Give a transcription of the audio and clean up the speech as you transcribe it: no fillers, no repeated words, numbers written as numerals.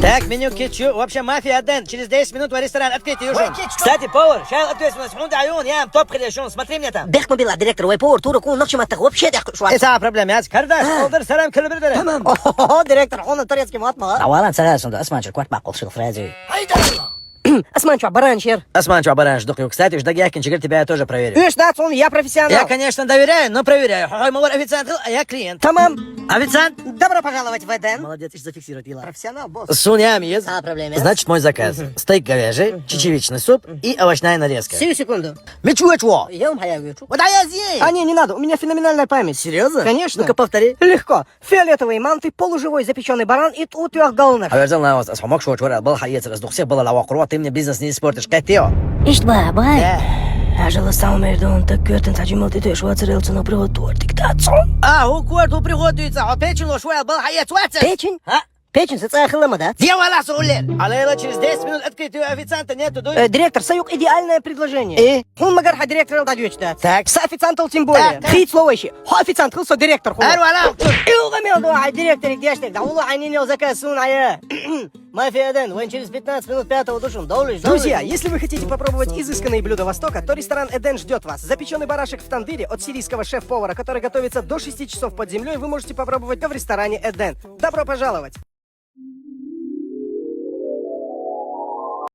Так, меню кетчуп. В общем, мафия Эден. Через 10 минут в ресторан. Открытый ужин. Кстати, повар, шайл ответственность. Хунда Аюн, я топ хилешон. Смотри мне там. بيحكموا بالله ديريكتور ويبور تورو كون نقش ما تغوب شيء يحكوا شو إيه проблем, я كرداش. أولدر سلام كل بردر. تمام اوه ديريكتور هون турецкий мат ما اولا ثلاث اسمع شو كوات باقول شو فرازي اسمع شو عبارة شير Осман, что бараш, духню. Кстати, жда Якин, чигир тебя я тоже проверю. ايش ده صون يا بروفессионал Я, конечно, доверяю, но проверяю. Хай, мой официант, а я клиент. تمام Официант? добро пожаловать в Эден Молодец, ишь зафиксировать дела. профессионал босс Суням есть. проблема Значит, мой заказ. Стейк говяжий, чечевичный суп и овощная нарезка. сию секунду Мичуэчво. يوم حياويتو Вот я здесь. а не надо у меня феноменальная память Серьезно? Конечно. Ну-ка, повтори. легко фиолетовые манты полуживой запеченный баран и у трех голнах Аверзал на вас, асхамак шо чвара, был хаец, раздухся, была лава круа, ты мне бизнес не испортишь. Катео. ايش بقى باي Да. اجل استعمل دون تكرت انت جملت ايش واتر التنا بريوتور ديكتاتسون هو كورتو пригодуется, а печень лошуя, был хаец, ватса. печень А? печень соцахлама да Дьявола сулер. Алейла, через 10 минут открытый официанта нету, дуй. директор саюк идеальное предложение И? он магарха директор дадёт да Так. с официантом тем более Так. хит слово еще официант хлсо директор Ару алам. يوغمي الله دиректор دياشتك да والله عينيني وزكاة сунaya Мафия Эден, вон через 15 минут 5-го душем. Друзья, если вы хотите попробовать изысканные блюда Востока, то ресторан Эден ждет вас. Запеченный барашек в тандыре от сирийского шеф-повара, который готовится до 6 часов под землей, вы можете попробовать в ресторане Эден. Добро пожаловать!